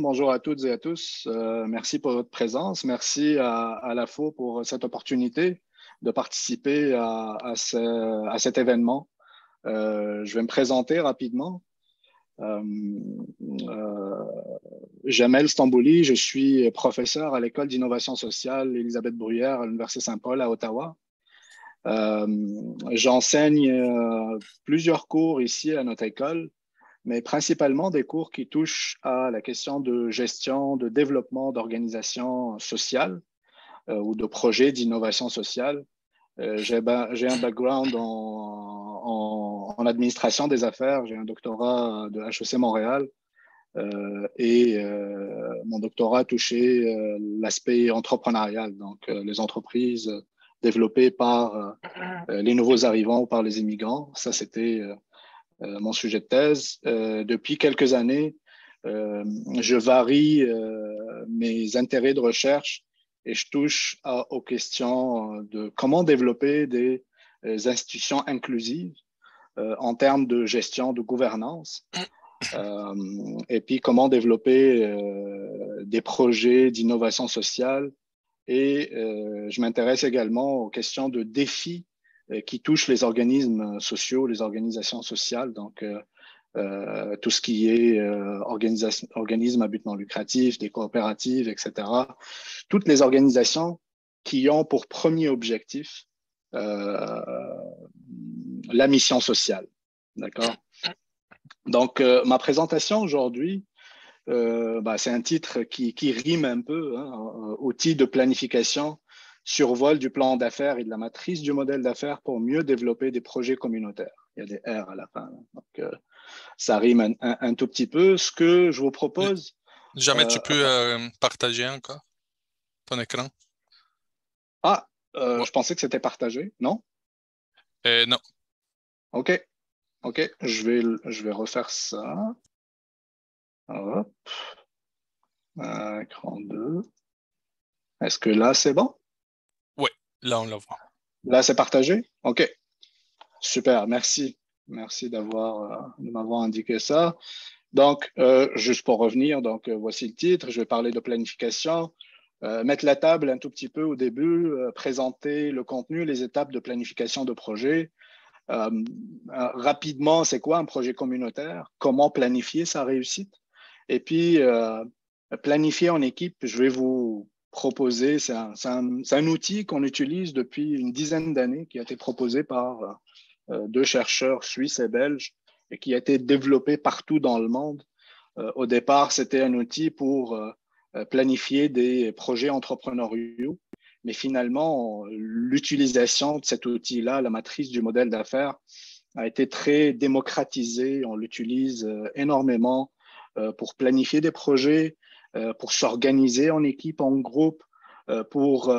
Bonjour à toutes et à tous. Merci pour votre présence. Merci à l'AFO pour cette opportunité de participer à cet événement. Je vais me présenter rapidement. Euh, euh, Jamel Stambouli, je suis professeur à l'École d'innovation sociale Élisabeth Bruyère à l'Université Saint-Paul à Ottawa. Euh, J'enseigne plusieurs cours ici à notre école, mais principalement des cours qui touchent à la question de gestion, de développement d'organisations sociales ou de projets d'innovation sociale. J'ai un background en administration des affaires, j'ai un doctorat de HEC Montréal et mon doctorat a touché l'aspect entrepreneurial, donc les entreprises développées par les nouveaux arrivants ou par les immigrants. Ça, c'était mon sujet de thèse. Depuis quelques années, je varie mes intérêts de recherche et je touche aux questions de comment développer des institutions inclusives en termes de gestion, de gouvernance, et puis comment développer des projets d'innovation sociale. Et je m'intéresse également aux questions de défis qui touchent les organismes sociaux, les organisations sociales, donc tout ce qui est organismes à but non lucratif, des coopératives, etc. Toutes les organisations qui ont pour premier objectif euh, la mission sociale. D'accord? Donc, ma présentation aujourd'hui, c'est un titre qui rime un peu, hein, outils de planification, survol du plan d'affaires et de la matrice du modèle d'affaires pour mieux développer des projets communautaires. Il y a des R à la fin. Donc, ça rime un tout petit peu. Ce que je vous propose. Jamais tu euh, peux partager encore ton écran? ah, Ouais. je pensais que c'était partagé. Non? Non. OK. OK. Je vais refaire ça. Hop. Écran 2. Est-ce que là, c'est bon? Ouais, là on le voit. Là, c'est partagé? OK. Super. Merci. Merci de m'avoir indiqué ça. Donc, juste pour revenir, donc voici le titre. Je vais parler de planification, mettre la table un tout petit peu au début, présenter le contenu, les étapes de planification de projet. Rapidement, c'est quoi un projet communautaire? Comment planifier sa réussite? Et puis, planifier en équipe, je vais vous proposer, c'est un outil qu'on utilise depuis une dizaine d'années, qui a été proposé par deux chercheurs suisses et belges et qui a été développé partout dans le monde. Au départ, c'était un outil pour planifier des projets entrepreneuriaux, mais finalement, l'utilisation de cet outil-là, la matrice du modèle d'affaires, a été très démocratisée. On l'utilise énormément pour planifier des projets, pour s'organiser en équipe, en groupe, pour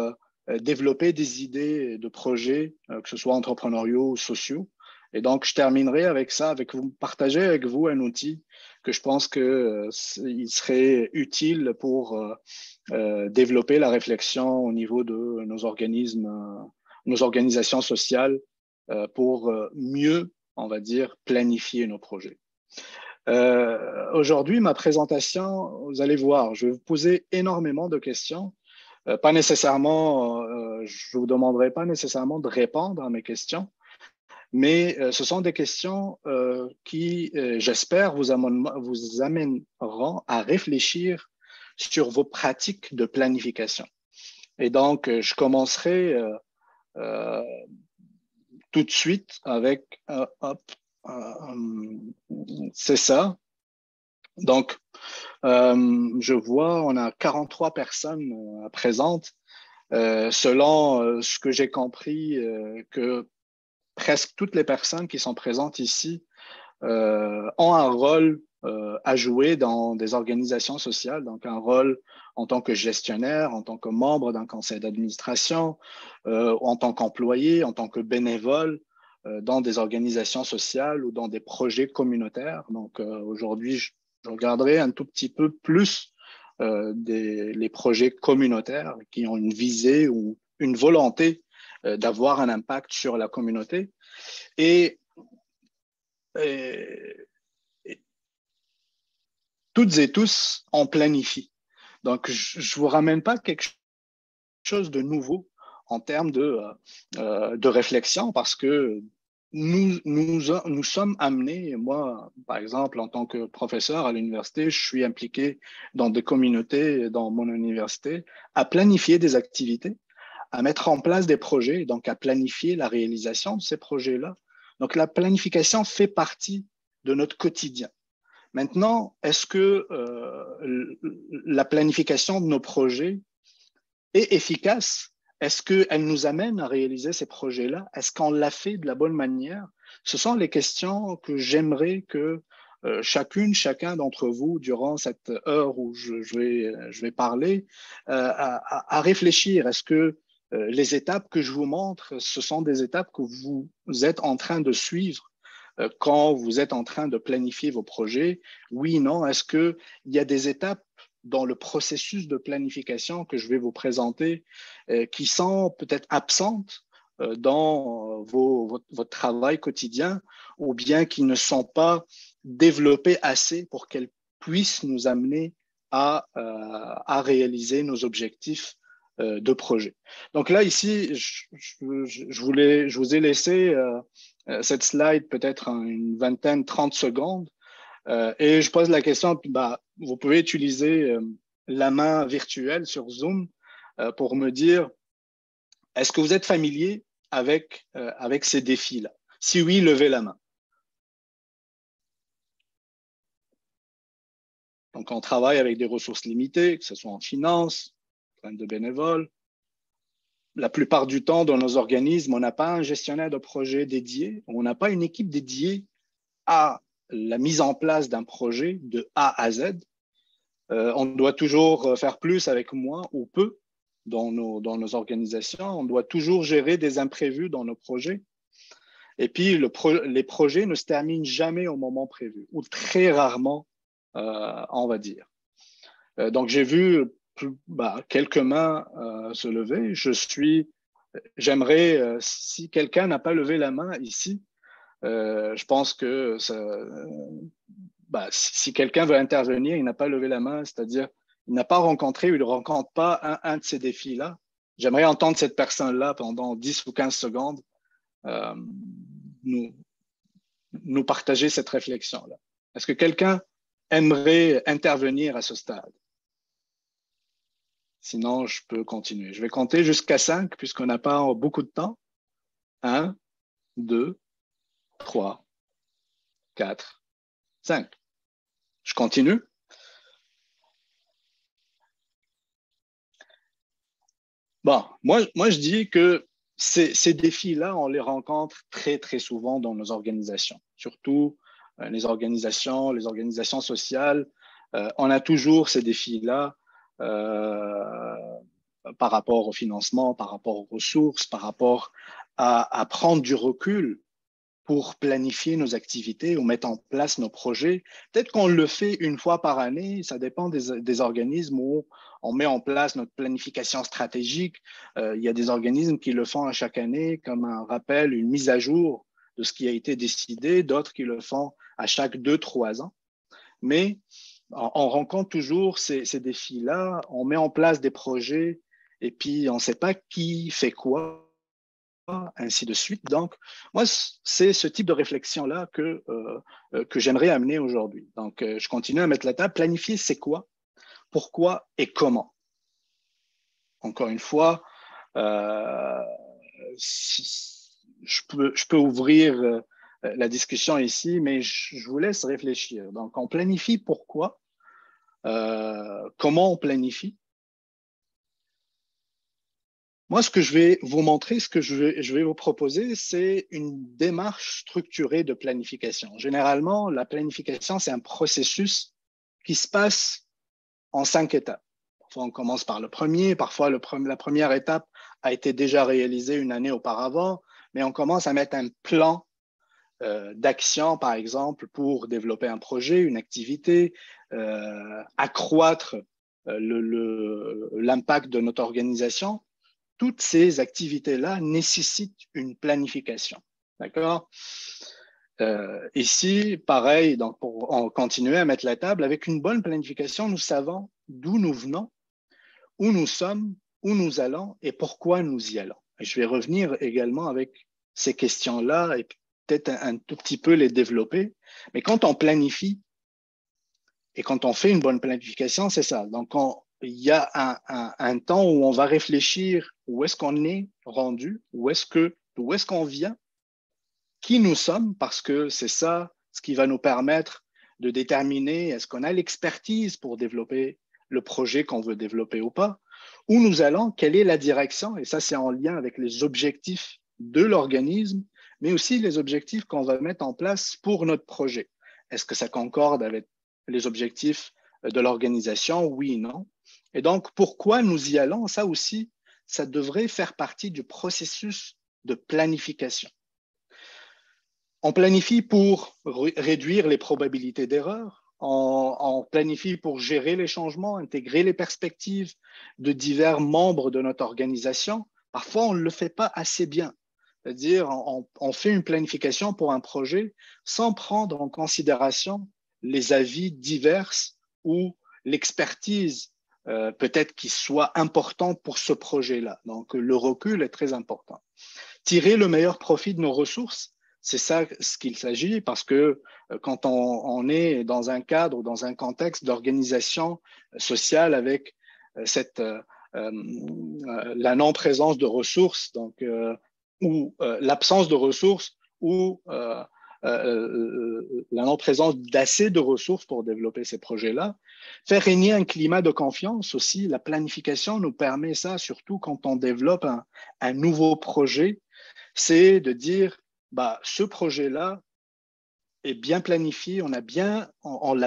développer des idées de projets, que ce soit entrepreneuriaux ou sociaux. Et donc, je terminerai avec ça, avec vous partager avec vous un outil que je pense que il serait utile pour développer la réflexion au niveau de nos organismes, nos organisations sociales, pour mieux, on va dire, planifier nos projets. Aujourd'hui, ma présentation, vous allez voir, je vais vous poser énormément de questions. Pas nécessairement, je vous demanderai pas nécessairement de répondre à mes questions, mais ce sont des questions qui, j'espère, vous amèneront à réfléchir sur vos pratiques de planification. Et donc, je commencerai euh, tout de suite avec, c'est ça. Donc, je vois, on a 43 personnes présentes. Selon ce que j'ai compris, que presque toutes les personnes qui sont présentes ici ont un rôle à jouer dans des organisations sociales, donc un rôle en tant que gestionnaire, en tant que membre d'un conseil d'administration, en tant qu'employé, en tant que bénévole dans des organisations sociales ou dans des projets communautaires. Donc aujourd'hui, je regarderai un tout petit peu plus les projets communautaires qui ont une visée ou une volonté d'avoir un impact sur la communauté. Et, et toutes et tous, on planifie. Donc, je ne vous ramène pas quelque chose de nouveau en termes de réflexion parce que nous sommes amenés, moi, par exemple, en tant que professeur à l'université, je suis impliqué dans des communautés dans mon université à planifier des activités, à mettre en place des projets, donc à planifier la réalisation de ces projets-là. Donc la planification fait partie de notre quotidien. Maintenant, est-ce que la planification de nos projets est efficace? Est-ce qu'elle nous amène à réaliser ces projets-là? Est-ce qu'on l'a fait de la bonne manière? Ce sont les questions que j'aimerais que chacun d'entre vous, durant cette heure où je vais parler, à réfléchir. Est-ce que les étapes que je vous montre, ce sont des étapes que vous êtes en train de suivre quand vous êtes en train de planifier vos projets? Oui, non. Est-ce qu'il y a des étapes dans le processus de planification que je vais vous présenter qui sont peut-être absentes dans votre travail quotidien ou bien qui ne sont pas développées assez pour qu'elles puissent nous amener à réaliser nos objectifs de projet. Donc là, ici, je vous ai laissé cette slide peut-être une vingtaine, 30 secondes et je pose la question, bah, vous pouvez utiliser la main virtuelle sur Zoom pour me dire, est-ce que vous êtes familier avec ces défis-là? Si oui, levez la main. Donc, on travaille avec des ressources limitées, que ce soit en finance, en termes de bénévoles. La plupart du temps, dans nos organismes, on n'a pas un gestionnaire de projet dédié, on n'a pas une équipe dédiée à la mise en place d'un projet de A à Z. On doit toujours faire plus avec moins ou peu dans nos organisations. On doit toujours gérer des imprévus dans nos projets. Et puis, les projets ne se terminent jamais au moment prévu, ou très rarement, on va dire. Donc, j'ai vu quelques mains se lever. J'aimerais, si quelqu'un n'a pas levé la main ici, je pense que si quelqu'un veut intervenir, il n'a pas levé la main, c'est-à-dire il n'a pas rencontré ou il ne rencontre pas un de ces défis-là. J'aimerais entendre cette personne-là pendant 10 ou 15 secondes nous partager cette réflexion-là. Est-ce que quelqu'un aimerait intervenir à ce stade? Sinon, je peux continuer. Je vais compter jusqu'à 5 puisqu'on n'a pas beaucoup de temps. 1, 2, 3, 4, 5. Je continue. Bon, moi, je dis que ces défis-là, on les rencontre très, très souvent dans nos organisations, surtout les organisations sociales. On a toujours ces défis-là par rapport au financement, par rapport aux ressources, par rapport à prendre du recul pour planifier nos activités ou mettre en place nos projets. Peut-être qu'on le fait une fois par année, ça dépend des organismes où on met en place notre planification stratégique. Il y a des organismes qui le font à chaque année comme un rappel, une mise à jour de ce qui a été décidé, d'autres qui le font à chaque 2-3 ans. Mais on rencontre toujours ces défis-là, on met en place des projets et puis on ne sait pas qui fait quoi, ainsi de suite. Donc, moi, c'est ce type de réflexion-là que j'aimerais amener aujourd'hui. Donc, je continue à mettre la table. Planifier, c'est quoi? Pourquoi et comment? Encore une fois, je peux ouvrir la discussion ici, mais je vous laisse réfléchir. Donc, on planifie pourquoi? Comment on planifie? Moi, ce que je vais vous montrer, ce que je vais vous proposer, c'est une démarche structurée de planification. Généralement, la planification, c'est un processus qui se passe en 5 étapes. Parfois, on commence par le premier, parfois la première étape a été déjà réalisée une année auparavant, mais on commence à mettre un plan d'action, par exemple, pour développer un projet, une activité, accroître l'impact de notre organisation. Toutes ces activités-là nécessitent une planification. D'accord? Ici, pareil, donc pour en continuer à mettre la table, avec une bonne planification, nous savons d'où nous venons, où nous sommes, où nous allons et pourquoi nous y allons. Et je vais revenir également avec ces questions-là et peut-être un tout petit peu les développer. Mais quand on planifie et quand on fait une bonne planification, c'est ça. Donc, il y a un temps où on va réfléchir où est-ce qu'on est rendu, d'où est-ce qu'on vient, qui nous sommes, parce que c'est ça ce qui va nous permettre de déterminer est-ce qu'on a l'expertise pour développer le projet qu'on veut développer ou pas, où nous allons, quelle est la direction, et ça c'est en lien avec les objectifs de l'organisme, mais aussi les objectifs qu'on va mettre en place pour notre projet. Est-ce que ça concorde avec les objectifs de l'organisation? Oui, non. Et donc, pourquoi nous y allons? Ça aussi, ça devrait faire partie du processus de planification. On planifie pour réduire les probabilités d'erreur. On planifie pour gérer les changements, intégrer les perspectives de divers membres de notre organisation. Parfois, on ne le fait pas assez bien. C'est-à-dire, on fait une planification pour un projet sans prendre en considération les avis divers ou l'expertise peut-être qui soit importante pour ce projet-là. Donc, le recul est très important. Tirer le meilleur profit de nos ressources, c'est ça ce qu'il s'agit, parce que quand on est dans un cadre ou dans un contexte d'organisation sociale avec la non-présence de ressources, donc, ou l'absence de ressources, ou la non-présence d'assez de ressources pour développer ces projets-là. Faire régner un climat de confiance aussi. La planification nous permet ça, surtout quand on développe un nouveau projet, c'est de dire, bah, ce projet-là est bien planifié, on l'a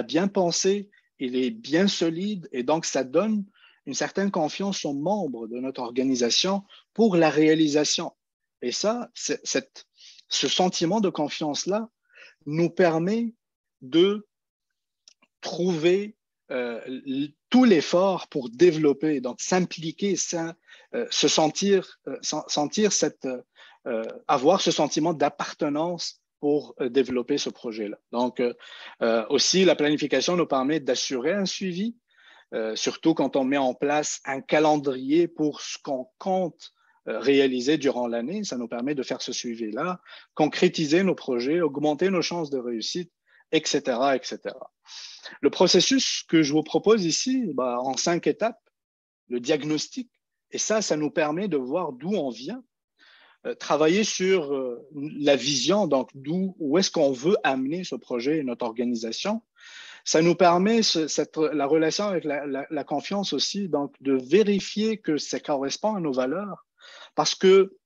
bien pensé, il est bien solide et donc ça donne une certaine confiance aux membres de notre organisation pour la réalisation. Et ça, ce sentiment de confiance-là nous permet de trouver tout l'effort pour développer, donc s'impliquer, se sentir avoir ce sentiment d'appartenance pour développer ce projet-là. Donc, aussi, la planification nous permet d'assurer un suivi, surtout quand on met en place un calendrier pour ce qu'on compte réaliser durant l'année. Ça nous permet de faire ce suivi-là, concrétiser nos projets, augmenter nos chances de réussite, etc., etc. Le processus que je vous propose ici, bah, en 5 étapes, le diagnostic, et ça nous permet de voir d'où on vient, travailler sur la vision, donc où est-ce qu'on veut amener ce projet et notre organisation. Ça nous permet, la relation avec la confiance aussi, donc de vérifier que ça correspond à nos valeurs, parce que,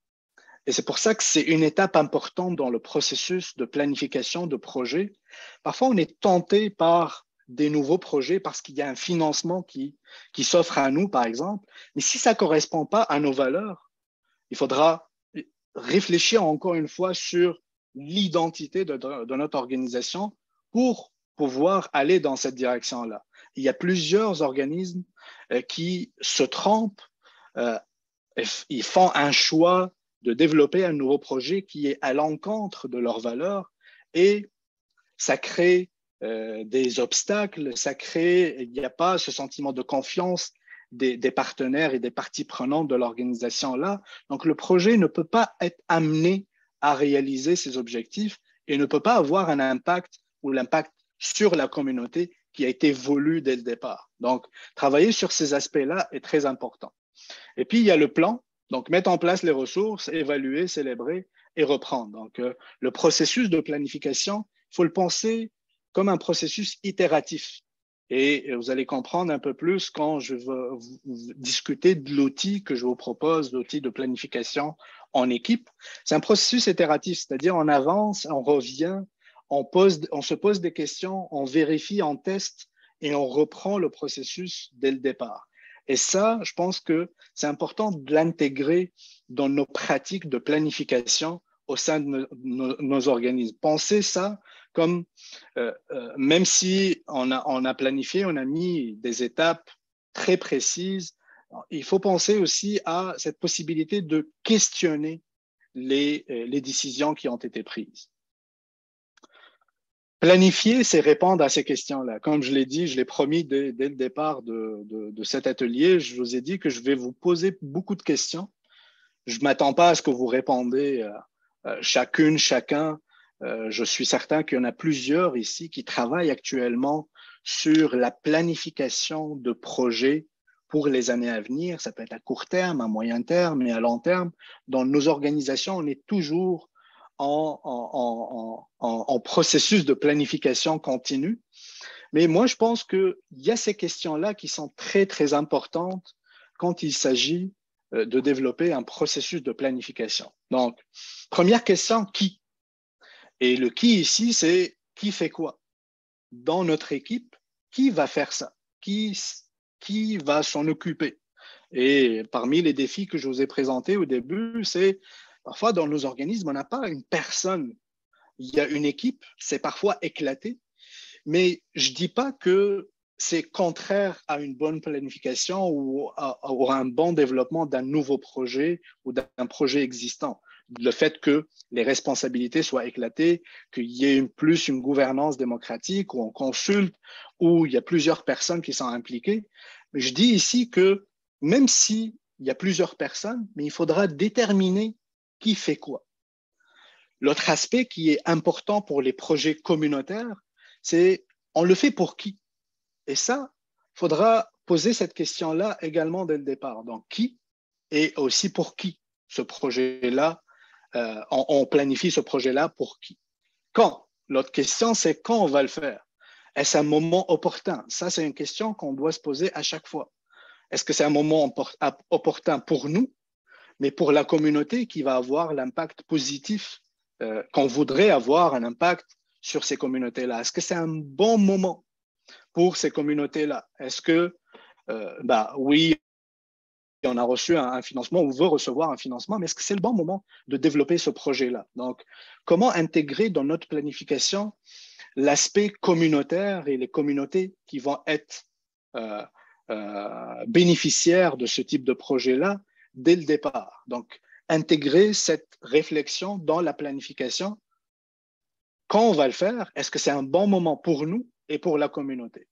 et c'est pour ça que c'est une étape importante dans le processus de planification de projet. Parfois, on est tenté par des nouveaux projets parce qu'il y a un financement qui s'offre à nous, par exemple. Mais si ça ne correspond pas à nos valeurs, il faudra réfléchir encore une fois sur l'identité de notre organisation pour pouvoir aller dans cette direction-là. Il y a plusieurs organismes qui se trompent, ils font un choix de développer un nouveau projet qui est à l'encontre de leurs valeurs et ça crée des obstacles, il n'y a pas ce sentiment de confiance des partenaires et des parties prenantes de l'organisation-là. Donc, le projet ne peut pas être amené à réaliser ses objectifs et ne peut pas avoir un impact ou l'impact sur la communauté qui a été voulu dès le départ. Donc, travailler sur ces aspects-là est très important. Et puis, il y a le plan. Donc, mettre en place les ressources, évaluer, célébrer et reprendre. Donc, le processus de planification, il faut le penser comme un processus itératif. Et vous allez comprendre un peu plus quand je vais vous discuter de l'outil que je vous propose, l'outil de planification en équipe. C'est un processus itératif, c'est-à-dire on avance, on revient, on se pose des questions, on vérifie, on teste et on reprend le processus dès le départ. Et ça, je pense que c'est important de l'intégrer dans nos pratiques de planification au sein de nos organismes. Pensez ça comme, même si on a planifié, on a mis des étapes très précises, il faut penser aussi à cette possibilité de questionner les décisions qui ont été prises. Planifier, c'est répondre à ces questions-là. Comme je l'ai dit, je l'ai promis dès le départ de cet atelier, je vous ai dit que je vais vous poser beaucoup de questions. Je ne m'attends pas à ce que vous répondez chacune, chacun. Je suis certain qu'il y en a plusieurs ici qui travaillent actuellement sur la planification de projets pour les années à venir. Ça peut être à court terme, à moyen terme et à long terme. Dans nos organisations, on est toujours en processus de planification continue. Mais moi, je pense qu'il y a ces questions-là qui sont très, très importantes quand il s'agit de développer un processus de planification. Donc, première question, qui? Et le qui ici, c'est qui fait quoi? Dans notre équipe, qui va faire ça? Qui va s'en occuper? Et parmi les défis que je vous ai présentés au début, c'est parfois dans nos organismes, on n'a pas une personne. Il y a une équipe, c'est parfois éclaté, mais je ne dis pas que c'est contraire à une bonne planification ou à un bon développement d'un nouveau projet ou d'un projet existant. Le fait que les responsabilités soient éclatées, qu'il y ait plus une gouvernance démocratique où on consulte, où il y a plusieurs personnes qui sont impliquées. Mais je dis ici que même s'il y a plusieurs personnes, mais il faudra déterminer qui fait quoi. L'autre aspect qui est important pour les projets communautaires, c'est on le fait pour qui? Et ça, il faudra poser cette question-là également dès le départ. Donc, qui et aussi pour qui ce projet-là, on planifie ce projet-là pour qui? Quand? L'autre question, c'est quand on va le faire. Est-ce un moment opportun? Ça, c'est une question qu'on doit se poser à chaque fois. Est-ce que c'est un moment opportun pour nous, mais pour la communauté qui va avoir l'impact positif qu'on voudrait avoir un impact sur ces communautés-là? Est-ce que c'est un bon moment pour ces communautés-là? Est-ce que, oui, on a reçu un financement ou veut recevoir un financement, mais est-ce que c'est le bon moment de développer ce projet-là? Donc, comment intégrer dans notre planification l'aspect communautaire et les communautés qui vont être bénéficiaires de ce type de projet-là dès le départ? Donc, intégrer cette réflexion dans la planification. Quand on va le faire, est-ce que c'est un bon moment pour nous et pour la communauté?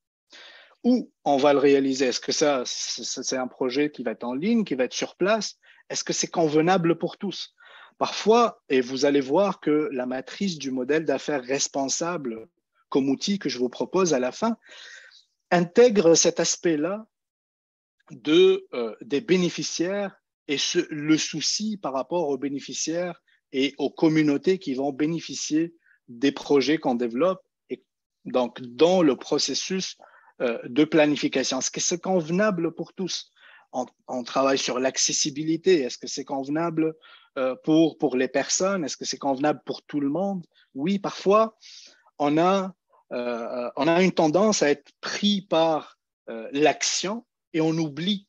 Où on va le réaliser? Est-ce que ça, c'est un projet qui va être en ligne, qui va être sur place? Est-ce que c'est convenable pour tous? Parfois, et vous allez voir que la matrice du modèle d'affaires responsable comme outil que je vous propose à la fin intègre cet aspect-là des bénéficiaires et le souci par rapport aux bénéficiaires et aux communautés qui vont bénéficier des projets qu'on développe. Et donc, dans le processus de planification, est-ce que c'est convenable pour tous? On travaille sur l'accessibilité. Est-ce que c'est convenable pour les personnes? Est-ce que c'est convenable pour tout le monde? Oui, parfois, on a une tendance à être pris par l'action et on oublie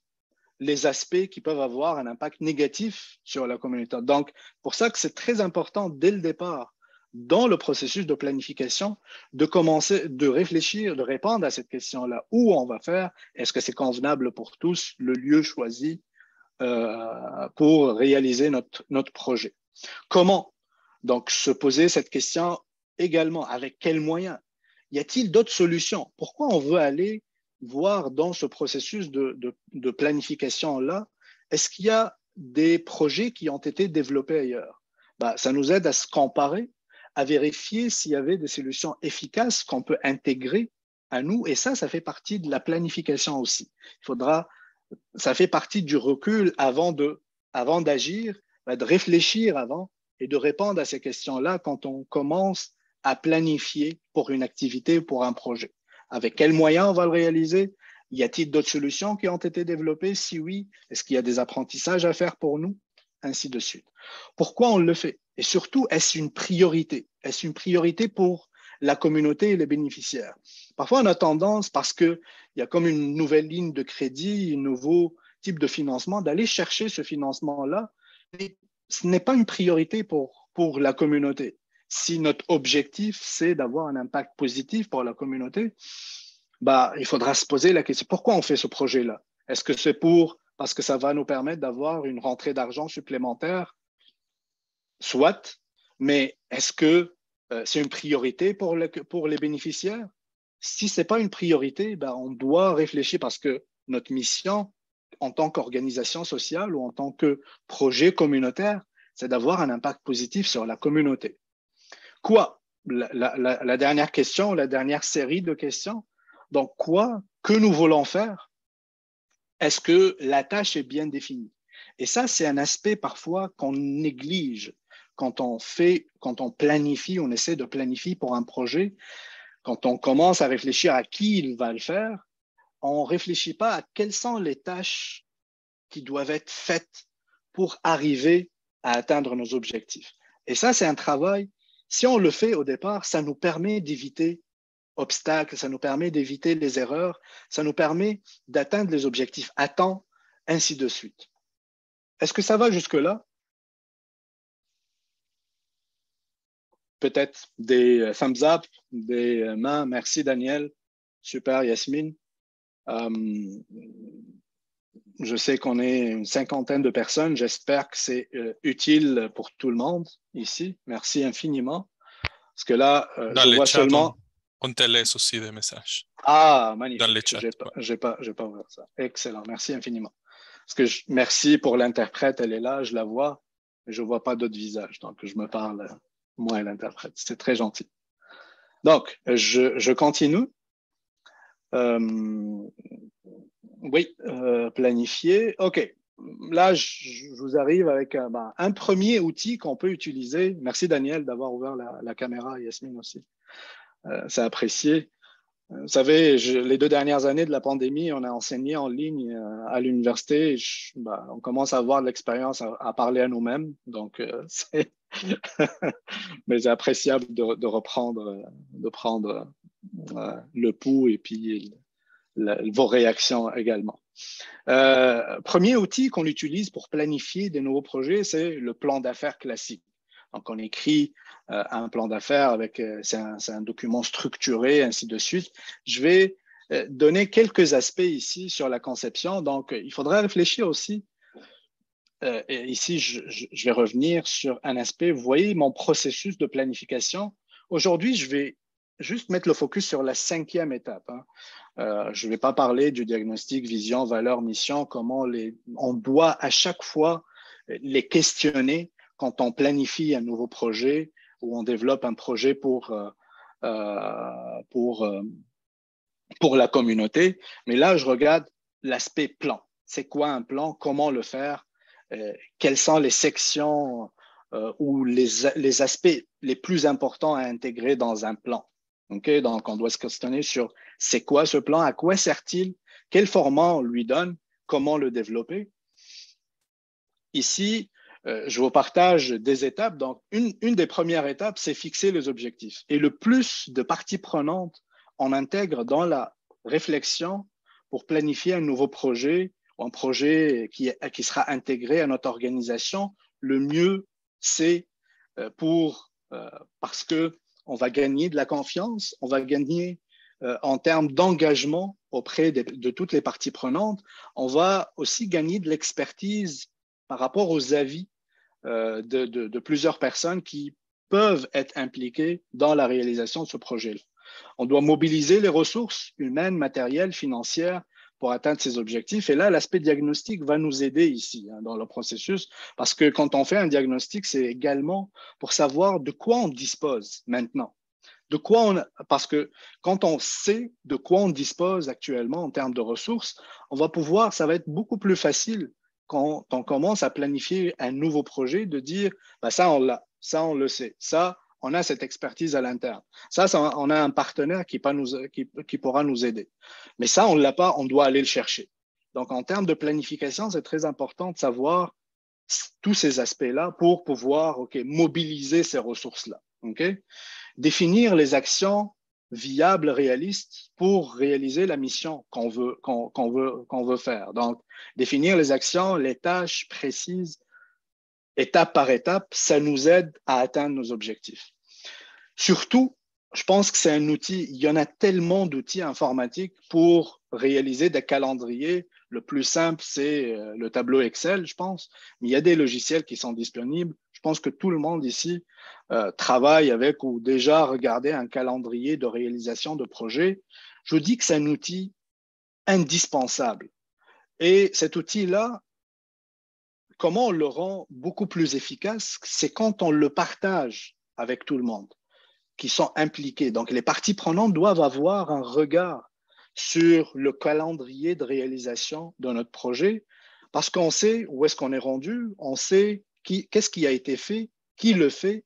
les aspects qui peuvent avoir un impact négatif sur la communauté. Donc, pour ça que c'est très important dès le départ, dans le processus de planification, de commencer, de réfléchir, de répondre à cette question-là. Où on va faire? Est-ce que c'est convenable pour tous, le lieu choisi pour réaliser notre projet? Comment? Donc, se poser cette question également. Avec quels moyens? Y a-t-il d'autres solutions? Pourquoi on veut aller voir dans ce processus de planification-là, est-ce qu'il y a des projets qui ont été développés ailleurs? Ça nous aide à se comparer, à vérifier s'il y avait des solutions efficaces qu'on peut intégrer à nous. Et ça fait partie de la planification aussi. Ça fait partie du recul avant d'agir, de réfléchir avant et de répondre à ces questions-là quand on commence à planifier pour une activité ou pour un projet. Avec quels moyens on va le réaliser? Y a-t-il d'autres solutions qui ont été développées? Si oui, est-ce qu'il y a des apprentissages à faire pour nous? Ainsi de suite. Pourquoi on le fait? Et surtout, est-ce une priorité? Est-ce une priorité pour la communauté et les bénéficiaires? Parfois, on a tendance, parce qu'il y a comme une nouvelle ligne de crédit, un nouveau type de financement, d'aller chercher ce financement-là. Mais ce n'est pas une priorité pour la communauté. Si notre objectif, c'est d'avoir un impact positif pour la communauté, il faudra se poser la question, pourquoi on fait ce projet-là? Est-ce que c'est parce que ça va nous permettre d'avoir une rentrée d'argent supplémentaire? Soit, mais est-ce que C'est une priorité pour les bénéficiaires? Si ce n'est pas une priorité, ben, on doit réfléchir parce que notre mission en tant qu'organisation sociale ou en tant que projet communautaire, c'est d'avoir un impact positif sur la communauté. Quoi? La dernière question, la dernière série de questions. Donc, quoi que nous voulons faire? Est-ce que la tâche est bien définie? Et ça, c'est un aspect parfois qu'on néglige quand on planifie, on essaie de planifier pour un projet. Quand on commence à réfléchir à qui il va le faire, on ne réfléchit pas à quelles sont les tâches qui doivent être faites pour arriver à atteindre nos objectifs. Et ça, c'est un travail. Si on le fait au départ, ça nous permet d'éviter obstacles, ça nous permet d'éviter les erreurs, ça nous permet d'atteindre les objectifs à temps, ainsi de suite. Est-ce que ça va jusque-là? Peut-être des thumbs up, des mains. Merci Daniel. Super Yasmine. Je sais qu'on est une cinquantaine de personnes. J'espère que c'est utile pour tout le monde ici. Merci infiniment. Parce que là, Dans je le vois chat, seulement. on te laisse aussi des messages. Ah, Dans le magnifique. chat. J'ai pas ouvert ça. Excellent. Merci infiniment. Parce que merci pour l'interprète. Elle est là, je la vois. Mais je ne vois pas d'autres visages. Donc, je me parle, moi et l'interprète. C'est très gentil. Donc, je continue. Oui, planifier. OK. Là, je vous arrive avec un premier outil qu'on peut utiliser. Merci Daniel d'avoir ouvert la caméra, Yasmine aussi. C'est apprécié. Vous savez, les 2 dernières années de la pandémie, on a enseigné en ligne à l'université. On commence à avoir de l'expérience à parler à nous-mêmes. Donc, mais c'est appréciable de reprendre, de prendre le pouls et puis vos réactions également. Premier outil qu'on utilise pour planifier des nouveaux projets, c'est le plan d'affaires classique. Donc, on écrit un plan d'affaires avec, c'est un document structuré, ainsi de suite. Je vais donner quelques aspects ici sur la conception. Donc, il faudra réfléchir aussi. Et ici, je vais revenir sur un aspect. Vous voyez mon processus de planification. Aujourd'hui, je vais juste mettre le focus sur la 5e étape. Je ne vais pas parler du diagnostic, vision, valeur, mission, comment on doit à chaque fois les questionner quand on planifie un nouveau projet ou on développe un projet pour la communauté. Mais là, je regarde l'aspect plan. C'est quoi un plan? Comment le faire? Quelles sont les sections ou les aspects les plus importants à intégrer dans un plan? Okay? Donc, on doit se questionner sur c'est quoi ce plan? À quoi sert-il? Quel format on lui donne? Comment le développer? Ici, je vous partage des étapes. Donc, une des premières étapes, c'est fixer les objectifs. Et le plus de parties prenantes on intègre dans la réflexion pour planifier un nouveau projet ou un projet qui sera intégré à notre organisation, le mieux, c'est parce qu'on va gagner de la confiance, on va gagner en termes d'engagement auprès de toutes les parties prenantes, on va aussi gagner de l'expertise par rapport aux avis de plusieurs personnes qui peuvent être impliquées dans la réalisation de ce projet-là. On doit mobiliser les ressources humaines, matérielles, financières pour atteindre ces objectifs. Et là, l'aspect diagnostic va nous aider ici dans le processus parce que quand on fait un diagnostic, c'est également pour savoir de quoi on dispose maintenant. Parce que quand on sait de quoi on dispose actuellement en termes de ressources, ça va être beaucoup plus facile quand on commence à planifier un nouveau projet de dire, ça on l'a, ça on le sait, ça on a cette expertise à l'interne, ça on a un partenaire qui pourra nous aider. Mais ça on ne l'a pas, on doit aller le chercher. Donc en termes de planification, c'est très important de savoir tous ces aspects-là pour pouvoir mobiliser ces ressources-là. Définir les actions viables, réalistes pour réaliser la mission qu'on veut faire. Donc, définir les actions, les tâches précises, étape par étape, ça nous aide à atteindre nos objectifs. Surtout, je pense que c'est un outil, il y en a tellement d'outils informatiques pour réaliser des calendriers. Le plus simple, c'est le tableau Excel, je pense. Mais il y a des logiciels qui sont disponibles. Je pense que tout le monde ici travaille avec ou déjà regardé un calendrier de réalisation de projets. Je vous dis que c'est un outil indispensable. Et cet outil-là, comment on le rend beaucoup plus efficace? C'est quand on le partage avec tout le monde qui sont impliqués. Donc, les parties prenantes doivent avoir un regard sur le calendrier de réalisation de notre projet parce qu'on sait où est-ce qu'on est rendu, on sait qu'est-ce qui a été fait, qui le fait.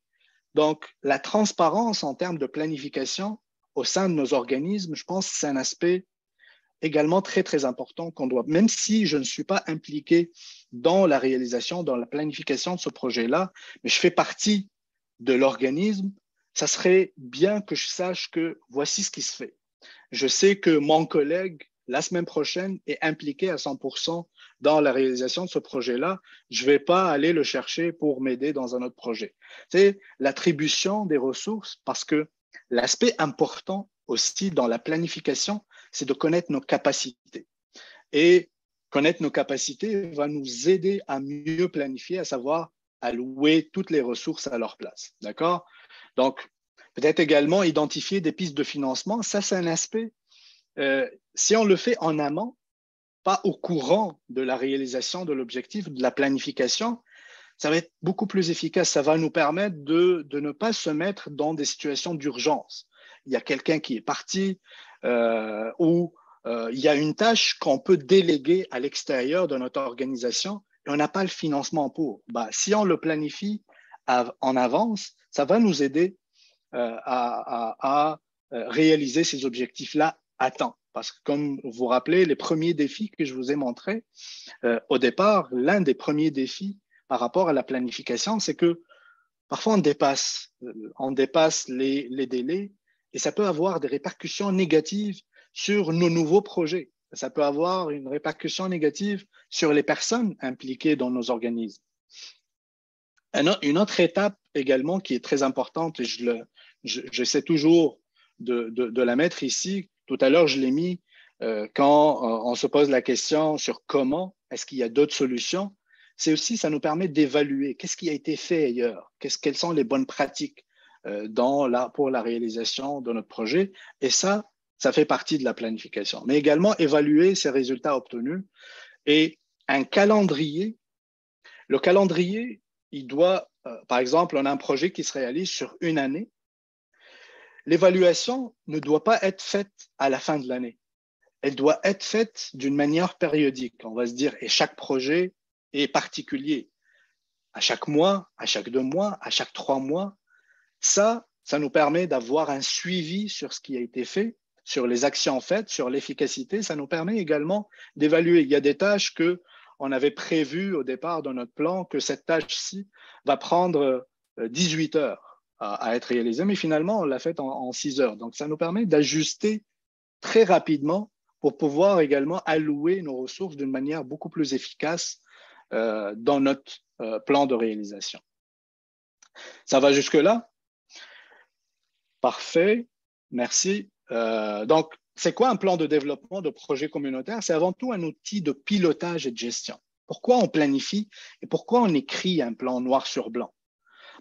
Donc, la transparence en termes de planification au sein de nos organismes, je pense que c'est un aspect également très, très important qu'on doit, même si je ne suis pas impliqué dans la réalisation, dans la planification de ce projet-là, mais je fais partie de l'organisme, ça serait bien que je sache que voici ce qui se fait. Je sais que mon collègue, la semaine prochaine, est impliqué à 100% dans la réalisation de ce projet-là. Je ne vais pas aller le chercher pour m'aider dans un autre projet. C'est l'attribution des ressources parce que l'aspect important aussi dans la planification, c'est de connaître nos capacités. Et connaître nos capacités va nous aider à mieux planifier, à savoir allouer toutes les ressources à leur place. D'accord? Donc, peut-être également identifier des pistes de financement. Ça, c'est un aspect. Si on le fait en amont, pas au courant de la réalisation de l'objectif, de la planification, ça va être beaucoup plus efficace. Ça va nous permettre de ne pas se mettre dans des situations d'urgence. Il y a quelqu'un qui est parti ou il y a une tâche qu'on peut déléguer à l'extérieur de notre organisation et on n'a pas le financement pour. Si on le planifie en avance, ça va nous aider à réaliser ces objectifs-là à temps. Parce que comme vous vous rappelez, les premiers défis que je vous ai montrés, au départ, l'un des premiers défis par rapport à la planification, c'est que parfois on dépasse les délais et ça peut avoir des répercussions négatives sur nos nouveaux projets. Ça peut avoir une répercussion négative sur les personnes impliquées dans nos organismes. Une autre étape également qui est très importante, et j'essaie toujours de la mettre ici, tout à l'heure je l'ai mis, quand on se pose la question sur comment, est-ce qu'il y a d'autres solutions, c'est aussi, ça nous permet d'évaluer qu'est-ce qui a été fait ailleurs, quelles sont les bonnes pratiques pour la réalisation de notre projet. Et ça fait partie de la planification. Mais également évaluer ces résultats obtenus et un calendrier. Le calendrier, il doit, par exemple, on a un projet qui se réalise sur une année. L'évaluation ne doit pas être faite à la fin de l'année. Elle doit être faite d'une manière périodique. On va se dire, et chaque projet est particulier. À chaque mois, à chaque 2 mois, à chaque 3 mois. Ça nous permet d'avoir un suivi sur ce qui a été fait, sur les actions faites, sur l'efficacité. Ça nous permet également d'évaluer. Il y a des tâches qu'on avait prévues au départ dans notre plan, que cette tâche-ci va prendre 18 heures à être réalisée, mais finalement, on l'a faite en 6 heures. Donc, ça nous permet d'ajuster très rapidement pour pouvoir également allouer nos ressources d'une manière beaucoup plus efficace dans notre plan de réalisation. Ça va jusque-là? Parfait, merci. Donc, c'est quoi un plan de développement de projet communautaire? C'est avant tout un outil de pilotage et de gestion. Pourquoi on planifie et pourquoi on écrit un plan noir sur blanc?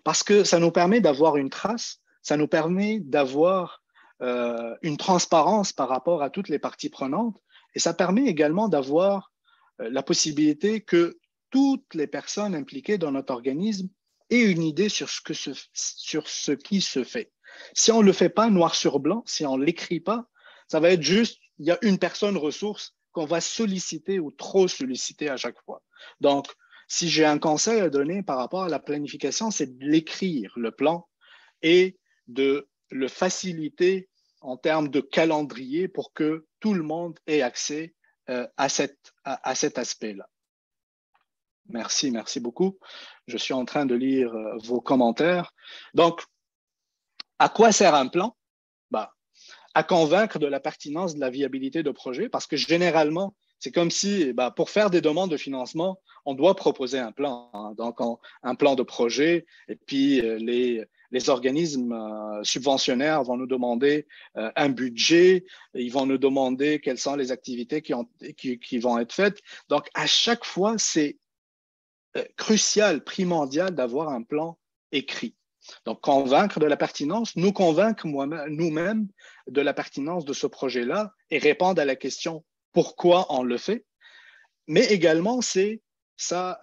Parce que ça nous permet d'avoir une trace, ça nous permet d'avoir une transparence par rapport à toutes les parties prenantes et ça permet également d'avoir la possibilité que toutes les personnes impliquées dans notre organisme aient une idée sur ce qui se fait. Si on ne le fait pas noir sur blanc, si on ne l'écrit pas, ça va être juste, il y a une personne ressource qu'on va solliciter ou trop solliciter à chaque fois. Donc, si j'ai un conseil à donner par rapport à la planification, c'est de l'écrire, le plan, et de le faciliter en termes de calendrier pour que tout le monde ait accès à cet aspect-là. Merci beaucoup. Je suis en train de lire vos commentaires. Donc, à quoi sert un plan? À convaincre de la pertinence de la viabilité de projet, parce que généralement, c'est comme si, pour faire des demandes de financement, on doit proposer un plan. Donc, un plan de projet, et puis les organismes subventionnaires vont nous demander un budget, ils vont nous demander quelles sont les activités qui vont être faites. Donc, à chaque fois, c'est crucial, primordial d'avoir un plan écrit. Donc, convaincre de la pertinence, nous convaincre nous-mêmes de la pertinence de ce projet-là et répondre à la question pourquoi on le fait. Mais également, ça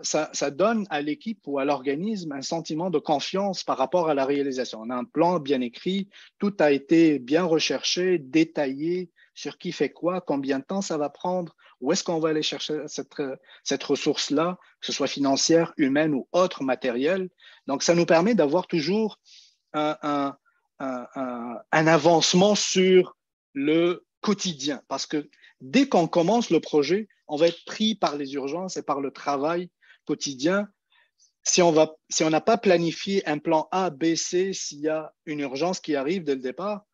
donne à l'équipe ou à l'organisme un sentiment de confiance par rapport à la réalisation. On a un plan bien écrit, tout a été bien recherché, détaillé sur qui fait quoi, combien de temps ça va prendre, où est-ce qu'on va aller chercher cette ressource-là, que ce soit financière, humaine ou autre matériel. Donc, ça nous permet d'avoir toujours un avancement sur le quotidien. Parce que dès qu'on commence le projet, on va être pris par les urgences et par le travail quotidien. Si on n'a pas planifié un plan A, B, C, s'il y a une urgence qui arrive dès le départ,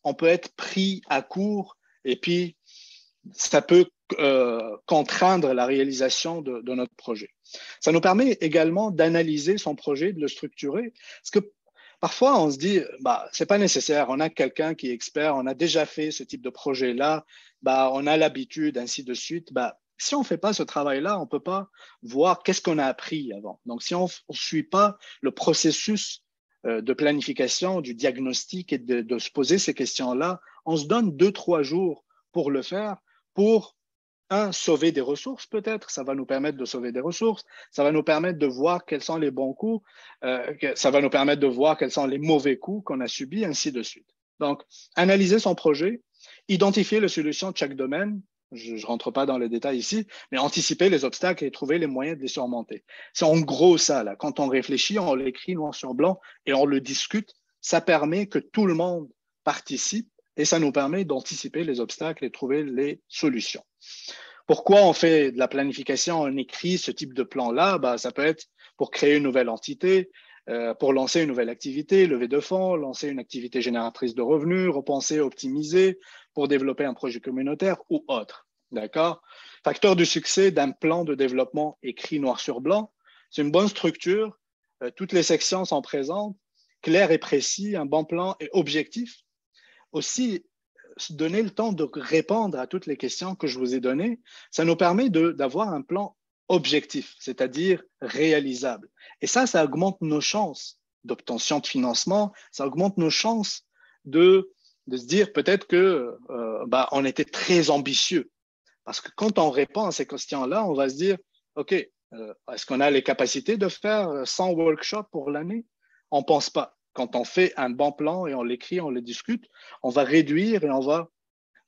on peut être pris à court et puis ça peut contraindre la réalisation de notre projet. Ça nous permet également d'analyser son projet, de le structurer, parce que parfois on se dit, c'est pas nécessaire, on a quelqu'un qui est expert, on a déjà fait ce type de projet-là, on a l'habitude, ainsi de suite. Si on ne fait pas ce travail-là, on ne peut pas voir qu'est-ce qu'on a appris avant. Donc, si on ne suit pas le processus de planification, du diagnostic et de se poser ces questions-là, on se donne 2-3 jours pour le faire, pour, sauver des ressources peut-être, ça va nous permettre de sauver des ressources, ça va nous permettre de voir quels sont les bons coups, ça va nous permettre de voir quels sont les mauvais coups qu'on a subis, ainsi de suite. Donc, analyser son projet, identifier les solutions de chaque domaine, je ne rentre pas dans les détails ici, mais anticiper les obstacles et trouver les moyens de les surmonter. C'est en gros ça, là. Quand on réfléchit, on l'écrit noir sur blanc et on le discute, ça permet que tout le monde participe et ça nous permet d'anticiper les obstacles et trouver les solutions. Pourquoi on fait de la planification, on écrit ce type de plan-là? Ça peut être pour créer une nouvelle entité, pour lancer une nouvelle activité, lever de fonds, lancer une activité génératrice de revenus, repenser, optimiser, pour développer un projet communautaire ou autre. D'accord? Facteur de succès d'un plan de développement écrit noir sur blanc, c'est une bonne structure, toutes les sections sont présentes, clair et précis, un bon plan et objectif. Aussi, se donner le temps de répondre à toutes les questions que je vous ai données, ça nous permet d'avoir un plan objectif, c'est-à-dire réalisable. Et ça augmente nos chances d'obtention de financement, ça augmente nos chances de se dire peut-être que on était très ambitieux. Parce que quand on répond à ces questions-là, on va se dire, OK, est-ce qu'on a les capacités de faire 100 workshops pour l'année? On ne pense pas. Quand on fait un bon plan et on l'écrit, on le discute, on va réduire et on va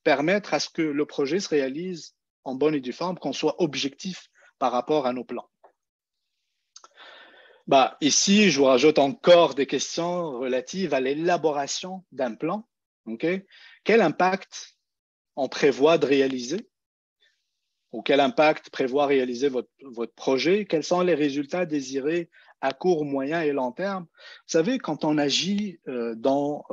permettre à ce que le projet se réalise en bonne et due forme, qu'on soit objectif par rapport à nos plans. Ici, je vous rajoute encore des questions relatives à l'élaboration d'un plan. Okay? Quel impact on prévoit de réaliser? Ou quel impact prévoit réaliser votre projet? Quels sont les résultats désirés à court, moyen et long terme? Vous savez, quand on agit dans,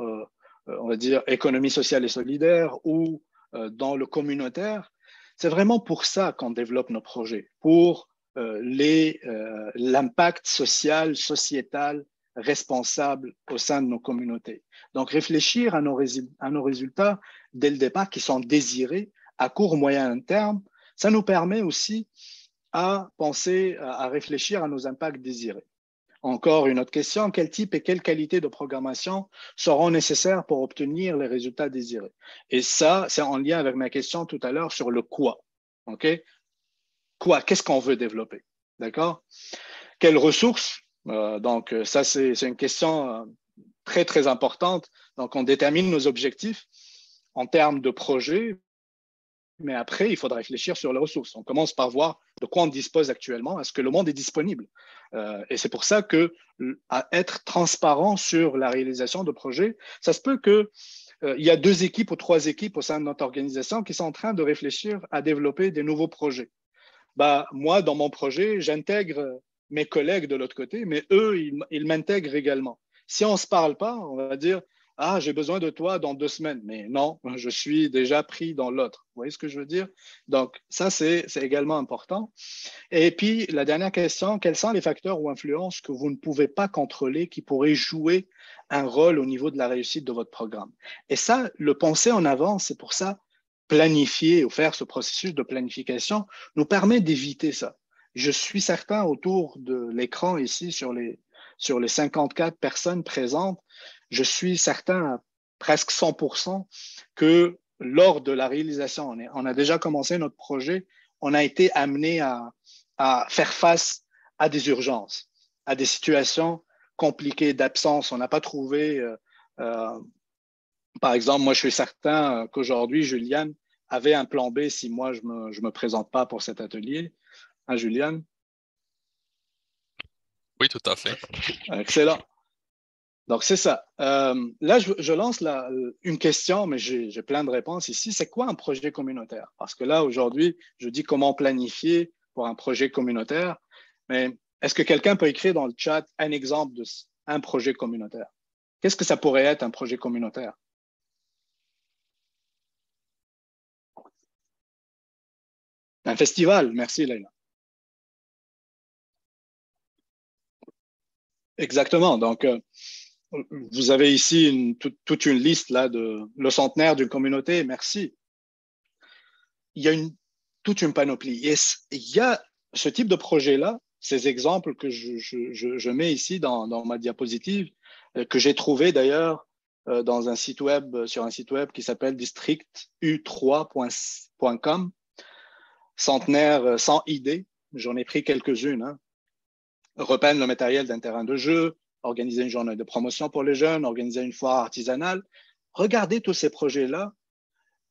on va dire, économie sociale et solidaire ou dans le communautaire, c'est vraiment pour ça qu'on développe nos projets, pour l'impact social, sociétal, responsable au sein de nos communautés. Donc, réfléchir à nos résultats dès le départ qui sont désirés à court, moyen terme, ça nous permet aussi à penser, à réfléchir à nos impacts désirés. Encore une autre question, quel type et quelle qualité de programmation seront nécessaires pour obtenir les résultats désirés? Et ça, c'est en lien avec ma question tout à l'heure sur le quoi. OK? Quoi? Qu'est-ce qu'on veut développer? D'accord? Quelles ressources? Donc, ça, c'est une question très, très importante. Donc, on détermine nos objectifs en termes de projet, mais après, il faudra réfléchir sur les ressources. On commence par voir de quoi on dispose actuellement. Est-ce que le monde est disponible? Et c'est pour ça que à être transparent sur la réalisation de projets, ça se peut que il y a 2 équipes ou 3 équipes au sein de notre organisation qui sont en train de réfléchir à développer des nouveaux projets. Moi, dans mon projet, j'intègre mes collègues de l'autre côté, mais eux, ils m'intègrent également. Si on ne se parle pas, on va dire, ah, j'ai besoin de toi dans 2 semaines. Mais non, je suis déjà pris dans l'autre. Vous voyez ce que je veux dire? Donc, ça, c'est également important. Et puis, la dernière question, quels sont les facteurs ou influences que vous ne pouvez pas contrôler qui pourraient jouer un rôle au niveau de la réussite de votre programme? Et ça, le penser en avance, c'est pour ça, planifier ou faire ce processus de planification nous permet d'éviter ça. je suis certain autour de l'écran ici, sur les 54 personnes présentes, je suis certain à presque 100% que lors de la réalisation, on a déjà commencé notre projet, on a été amené à faire face à des urgences, à des situations compliquées d'absence. On n'a pas trouvé, par exemple, moi je suis certain qu'aujourd'hui, Juliane avait un plan B si moi je me présente pas pour cet atelier. Hein, Juliane? Oui, tout à fait. Excellent. Donc, c'est ça. Là, je lance une question, mais j'ai plein de réponses ici. C'est quoi un projet communautaire? Parce que là, aujourd'hui, je dis comment planifier pour un projet communautaire, mais est-ce que quelqu'un peut écrire dans le chat un exemple d'un projet communautaire? Qu'est-ce que ça pourrait être un projet communautaire? Un festival, merci Leïla. Exactement. Donc, vous avez ici toute une liste là de le centenaire d'une communauté. Merci. Il y a toute une panoplie. Et il y a ce type de projet-là, ces exemples que je mets ici dans ma diapositive, que j'ai trouvé d'ailleurs dans un site web, sur un site web qui s'appelle districtu3.com, centenaire sans idée. J'en ai pris quelques-unes. Hein. Repeindre le matériel d'un terrain de jeu, organiser une journée de promotion pour les jeunes, organiser une foire artisanale. Regardez tous ces projets-là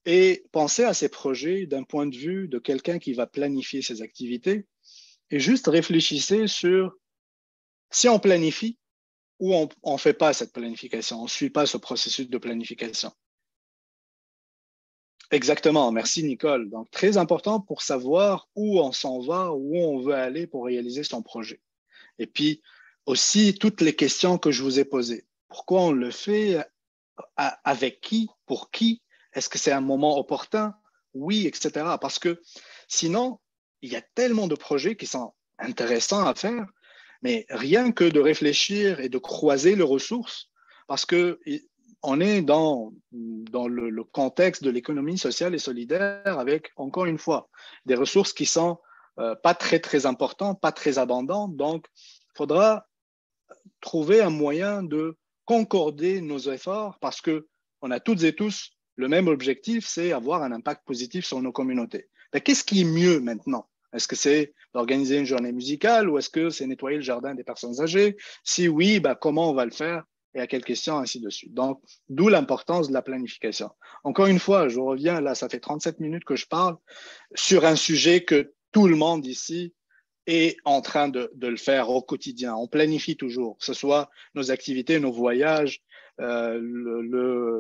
et pensez à ces projets d'un point de vue de quelqu'un qui va planifier ses activités et juste réfléchissez sur si on planifie ou on ne fait pas cette planification, on ne suit pas ce processus de planification. Exactement, merci Nicole. Donc, très important pour savoir où on s'en va, où on veut aller pour réaliser son projet. Et puis, aussi, toutes les questions que je vous ai posées. Pourquoi on le fait? Avec qui? Pour qui? Est-ce que c'est un moment opportun? Oui, etc. Parce que sinon, il y a tellement de projets qui sont intéressants à faire, mais rien que de réfléchir et de croiser les ressources, parce que on est dans le contexte de l'économie sociale et solidaire avec, encore une fois, des ressources qui sont pas très importantes, pas très abondantes. Donc, il faudra trouver un moyen de concorder nos efforts parce que on a toutes et tous le même objectif, c'est avoir un impact positif sur nos communautés. Qu'est-ce qui est mieux maintenant? Est-ce que c'est d'organiser une journée musicale ou est-ce que c'est nettoyer le jardin des personnes âgées? Si oui, comment on va le faire et à quelles questions, ainsi de suite. Donc, d'où l'importance de la planification. Encore une fois, je reviens là, ça fait 37 minutes que je parle sur un sujet que tout le monde ici est en train de le faire au quotidien. On planifie toujours, que ce soit nos activités, nos voyages, le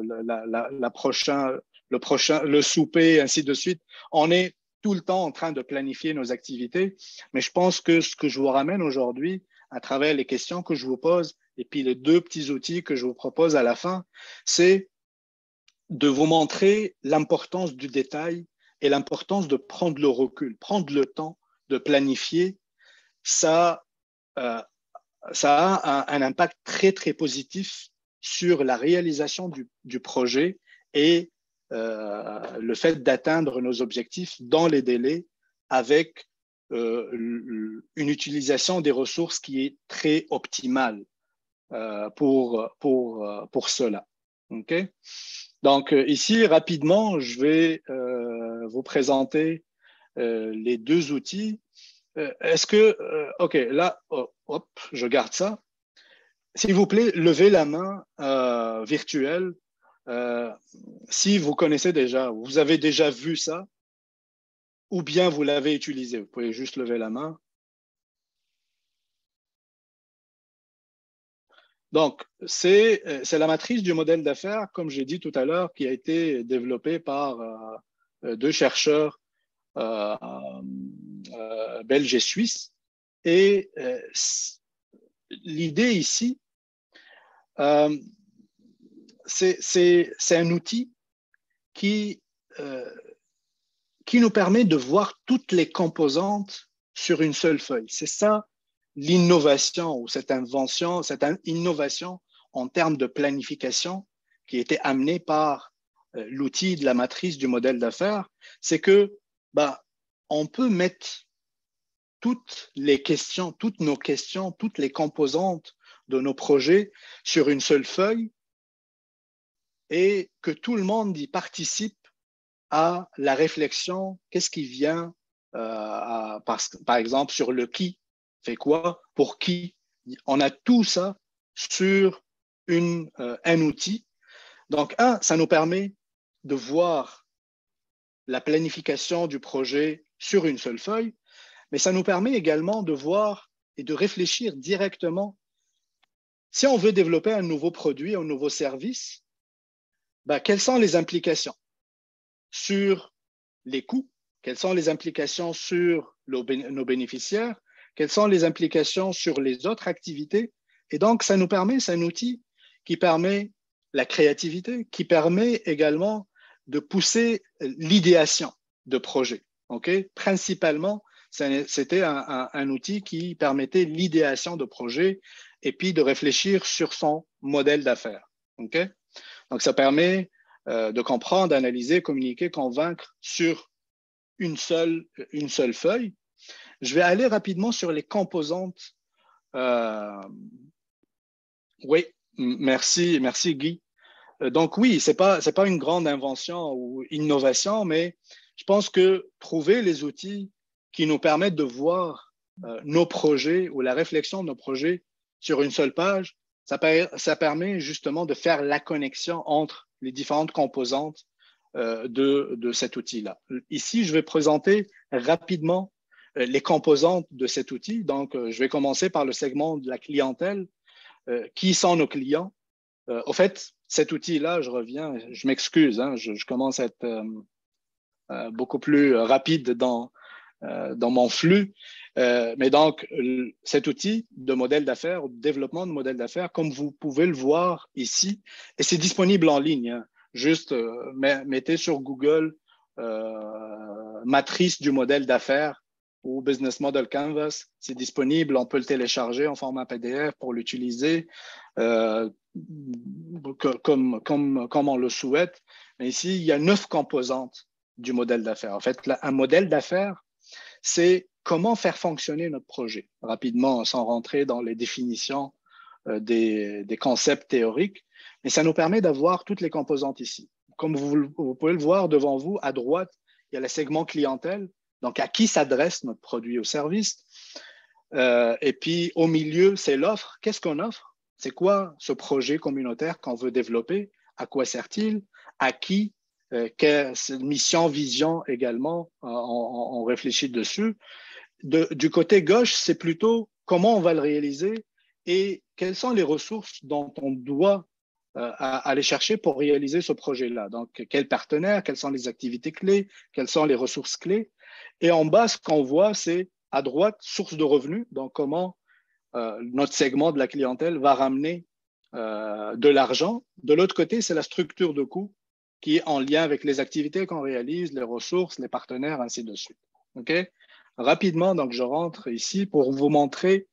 souper, ainsi de suite. On est tout le temps en train de planifier nos activités. Mais je pense que ce que je vous ramène aujourd'hui, à travers les questions que je vous pose, et puis les deux petits outils que je vous propose à la fin, c'est de vous montrer l'importance du détail et l'importance de prendre le recul, prendre le temps de planifier. Ça, euh, ça a un impact très positif sur la réalisation du projet et le fait d'atteindre nos objectifs dans les délais avec une utilisation des ressources qui est très optimale pour cela. Okay? Donc ici, rapidement, je vais vous présenter les deux outils. Est-ce que, OK, là, hop, je garde ça. S'il vous plaît, levez la main virtuelle euh, si vous connaissez déjà, vous avez déjà vu ça ou bien vous l'avez utilisé. Vous pouvez juste lever la main. Donc, c'est la matrice du modèle d'affaires, comme j'ai dit tout à l'heure, qui a été développée par deux chercheurs belges et suisses. Et l'idée ici, euh, c'est un outil qui, euh, qui nous permet de voir toutes les composantes sur une seule feuille. C'est ça l'innovation ou cette invention, cette innovation en termes de planification qui a été amenée par l'outil de la matrice du modèle d'affaires, c'est que on peut mettre toutes les questions, toutes nos questions, toutes les composantes de nos projets sur une seule feuille et que tout le monde y participe à la réflexion, qu'est-ce qui vient, par exemple, sur le qui fait quoi, pour qui. On a tout ça sur un outil. Donc, ça nous permet de voir la planification du projet sur une seule feuille, mais ça nous permet également de voir et de réfléchir directement. Si on veut développer un nouveau produit, un nouveau service, quelles sont les implications sur les coûts, quelles sont les implications sur nos bénéficiaires, quelles sont les implications sur les autres activités. Et donc, ça nous permet, c'est un outil qui permet la créativité, qui permet également de pousser l'idéation de projets. Okay? Principalement, c'était un outil qui permettait l'idéation de projets et puis de réfléchir sur son modèle d'affaires. Okay? Donc, ça permet de comprendre, d'analyser, communiquer, convaincre sur une seule feuille. Je vais aller rapidement sur les composantes. Oui, merci Guy. Donc oui, c'est pas une grande invention ou innovation, mais je pense que trouver les outils qui nous permettent de voir nos projets ou la réflexion de nos projets sur une seule page, ça permet justement de faire la connexion entre les différentes composantes de cet outil-là. Ici, je vais présenter rapidement les composantes de cet outil. Donc, je vais commencer par le segment de la clientèle. Qui sont nos clients? Au fait, cet outil-là, je reviens, je m'excuse, hein, je commence à être beaucoup plus rapide dans mon flux. Mais donc, cet outil de modèle d'affaires, de développement de modèle d'affaires, comme vous pouvez le voir ici, et c'est disponible en ligne. Hein. Juste mettez sur Google matrice du modèle d'affaires ou Business Model Canvas. C'est disponible, on peut le télécharger en format PDF pour l'utiliser comme on le souhaite. Mais ici, il y a 9 composantes du modèle d'affaires. En fait, un modèle d'affaires, c'est comment faire fonctionner notre projet. Rapidement, sans rentrer dans les définitions des concepts théoriques, mais ça nous permet d'avoir toutes les composantes ici. Comme vous pouvez le voir devant vous, à droite, il y a le segment clientèle, donc à qui s'adresse notre produit ou service. Et puis au milieu, c'est l'offre. Qu'est-ce qu'on offre? C'est quoi ce projet communautaire qu'on veut développer? À quoi sert-il? À qui? Quelle mission, vision également, on réfléchit dessus. Du côté gauche, c'est plutôt comment on va le réaliser et quelles sont les ressources dont on doit aller chercher pour réaliser ce projet-là. Donc, quels partenaires, quelles sont les activités clés, quelles sont les ressources clés. Et en bas, ce qu'on voit, c'est à droite, source de revenus, donc comment notre segment de la clientèle va ramener de l'argent. De l'autre côté, c'est la structure de coût qui est en lien avec les activités qu'on réalise, les ressources, les partenaires, ainsi de suite. Okay? Rapidement, donc je rentre ici pour vous montrer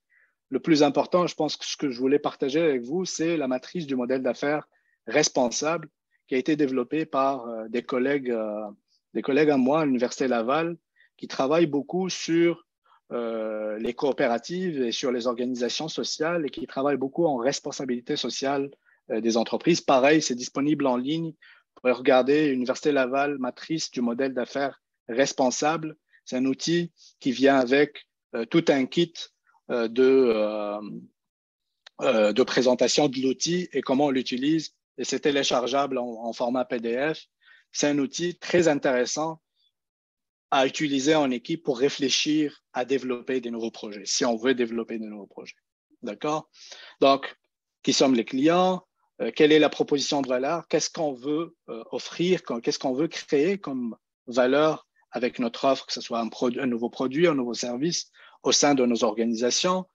le plus important. Je pense que ce que je voulais partager avec vous, c'est la matrice du modèle d'affaires responsable qui a été développée par des collègues à moi à l'Université Laval qui travaillent beaucoup sur les coopératives et sur les organisations sociales et qui travaillent beaucoup en responsabilité sociale des entreprises. Pareil, c'est disponible en ligne. Vous pouvez regarder Université Laval, matrice du modèle d'affaires responsable. C'est un outil qui vient avec tout un kit de présentation de l'outil et comment on l'utilise. Et c'est téléchargeable en format PDF. C'est un outil très intéressant à utiliser en équipe pour réfléchir à développer des nouveaux projets, si on veut développer de nouveaux projets. D'accord? Donc, qui sommes les clients? Quelle est la proposition de valeur? Qu'est-ce qu'on veut offrir? Qu'est-ce qu'on veut créer comme valeur avec notre offre, que ce soit un nouveau produit, un nouveau service au sein de nos organisations?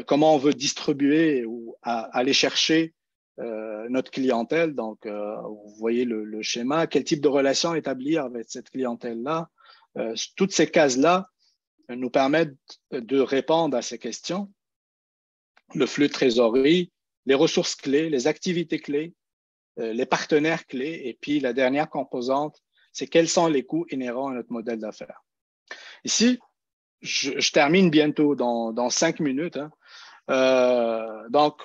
Comment on veut distribuer ou aller chercher notre clientèle? Donc, vous voyez le schéma. Quel type de relation établir avec cette clientèle-là? Toutes ces cases-là nous permettent de répondre à ces questions. Le flux de trésorerie, les ressources clés, les activités clés, les partenaires clés, et puis la dernière composante, c'est quels sont les coûts inhérents à notre modèle d'affaires. Ici, je termine bientôt dans 5 minutes. Hein. Donc,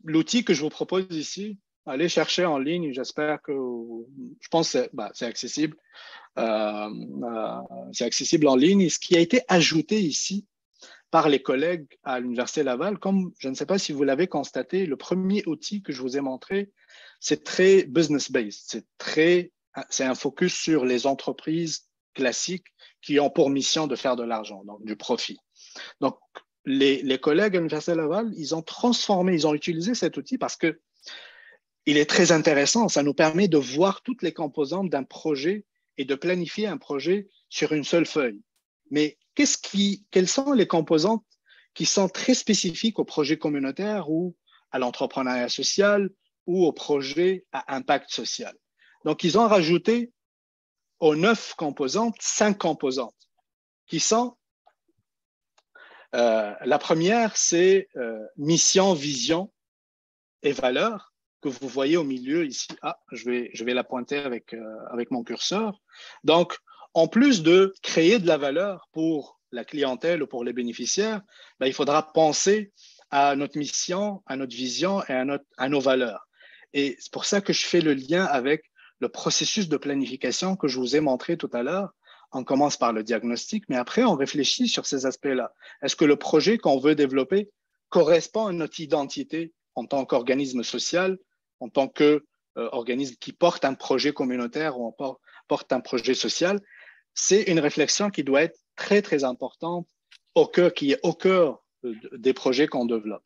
l'outil que je vous propose ici, allez chercher en ligne. J'espère que, je pense que c'est accessible. C'est accessible en ligne. Et ce qui a été ajouté ici par les collègues à l'Université Laval, comme je ne sais pas si vous l'avez constaté, le premier outil que je vous ai montré, c'est très business-based. C'est un focus sur les entreprises classiques qui ont pour mission de faire de l'argent, donc du profit. Donc, les collègues à l'Université Laval, ils ont utilisé cet outil parce que il est très intéressant. Ça nous permet de voir toutes les composantes d'un projet et de planifier un projet sur une seule feuille. Mais quelles sont les composantes qui sont très spécifiques au projet communautaire ou à l'entrepreneuriat social ou au projet à impact social? Donc, ils ont rajouté aux 9 composantes, 5 composantes qui sont la première, c'est mission, vision et valeur que vous voyez au milieu ici. Je vais la pointer avec mon curseur. Donc, en plus de créer de la valeur pour la clientèle ou pour les bénéficiaires, il faudra penser à notre mission, à notre vision et à nos valeurs. Et c'est pour ça que je fais le lien avec le processus de planification que je vous ai montré tout à l'heure. On commence par le diagnostic, mais après, on réfléchit sur ces aspects-là. Est-ce que le projet qu'on veut développer correspond à notre identité en tant qu'organisme social, en tant qu'organisme qui porte un projet communautaire ou porte un projet social? C'est une réflexion qui doit être très, très importante, qui est au cœur des projets qu'on développe.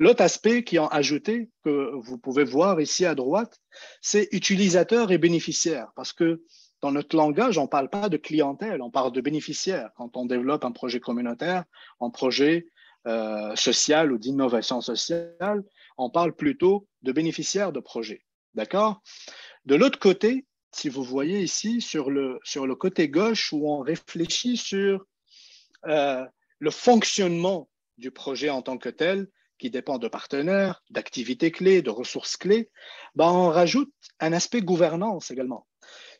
L'autre aspect qui ont ajouté, que vous pouvez voir ici à droite, c'est utilisateur et bénéficiaire, parce que dans notre langage, on ne parle pas de clientèle, on parle de bénéficiaire. Quand on développe un projet communautaire, un projet social ou d'innovation sociale, on parle plutôt de bénéficiaires de projets. D'accord? De l'autre côté, si vous voyez ici, sur le côté gauche, où on réfléchit sur le fonctionnement du projet en tant que tel, qui dépend de partenaires, d'activités clés, de ressources clés, on rajoute un aspect gouvernance également.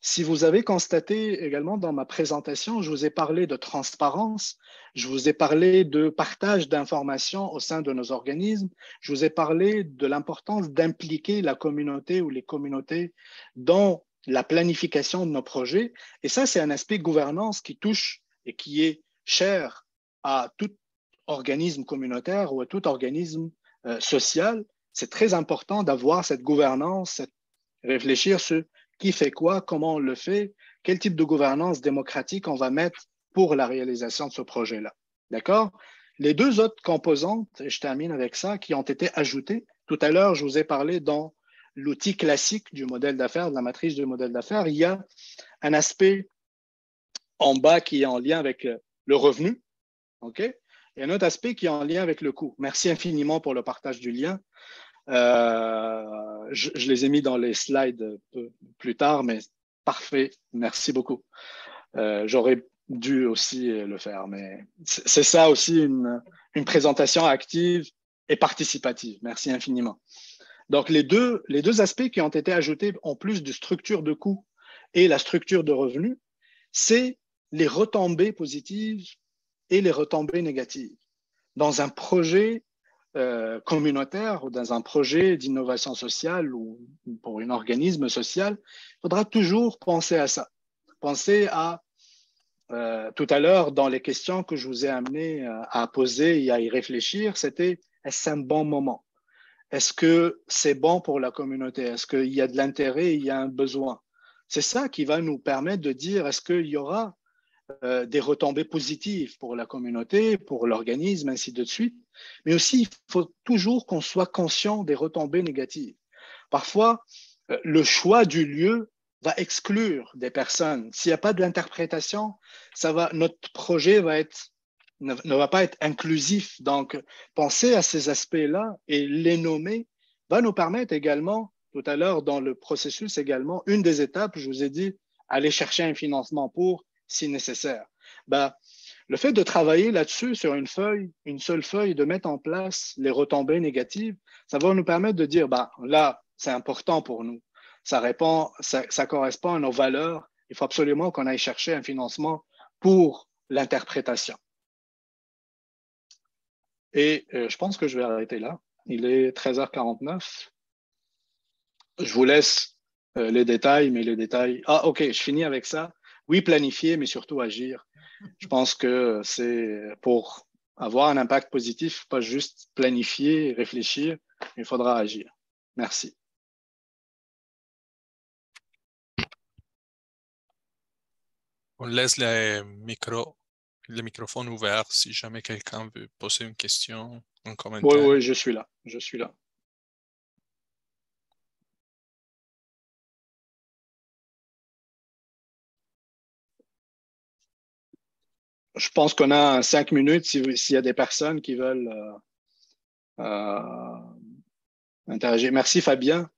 Si vous avez constaté également dans ma présentation, je vous ai parlé de transparence, je vous ai parlé de partage d'informations au sein de nos organismes, je vous ai parlé de l'importance d'impliquer la communauté ou les communautés dans la planification de nos projets. Et ça, c'est un aspect gouvernance qui touche et qui est cher à tout organisme communautaire ou à tout organisme social. C'est très important d'avoir cette gouvernance, réfléchir sur qui fait quoi, comment on le fait, quel type de gouvernance démocratique on va mettre pour la réalisation de ce projet-là. D'accord? Les deux autres composantes, et je termine avec ça, qui ont été ajoutées. Tout à l'heure, je vous ai parlé dans l'outil classique du modèle d'affaires, de la matrice du modèle d'affaires. Il y a un aspect en bas qui est en lien avec le revenu. OK? Et un autre aspect qui est en lien avec le coût. Merci infiniment pour le partage du lien. Je les ai mis dans les slides plus tard, mais parfait. Merci beaucoup. J'aurais dû aussi le faire, mais c'est ça aussi une présentation active et participative. Merci infiniment. Donc, les deux aspects qui ont été ajoutés en plus de structure de coût et la structure de revenus, c'est les retombées positives et les retombées négatives. Dans un projet communautaire ou dans un projet d'innovation sociale ou pour un organisme social, il faudra toujours penser à ça. Penser à, tout à l'heure, dans les questions que je vous ai amené à poser et à y réfléchir, c'était est-ce un bon moment? Est-ce que c'est bon pour la communauté? Est-ce qu'il y a de l'intérêt, il y a un besoin? C'est ça qui va nous permettre de dire est-ce qu'il y aura des retombées positives pour la communauté, pour l'organisme, ainsi de suite. Mais aussi, il faut toujours qu'on soit conscient des retombées négatives. Parfois, le choix du lieu va exclure des personnes. S'il n'y a pas de l'interprétation, notre projet ne va pas être inclusif. Donc, penser à ces aspects-là et les nommer va nous permettre également, tout à l'heure dans le processus également, une des étapes, je vous ai dit, aller chercher un financement pour si nécessaire. Le fait de travailler là-dessus sur une seule feuille, de mettre en place les retombées négatives, ça va nous permettre de dire, là, c'est important pour nous. Ça correspond à nos valeurs. Il faut absolument qu'on aille chercher un financement pour l'interprétation. Et je pense que je vais arrêter là. Il est 13h49. Je vous laisse les détails, mais les détails... Ah, OK, je finis avec ça. Oui, planifier, mais surtout agir. Je pense que c'est pour avoir un impact positif, pas juste planifier, réfléchir, il faudra agir. Merci. On laisse le microphone ouvert si jamais quelqu'un veut poser une question, un Oui, commentaire. oui, je suis là. Je suis là. Je pense qu'on a 5 minutes s'il y a des personnes qui veulent interagir. Merci, Fabien.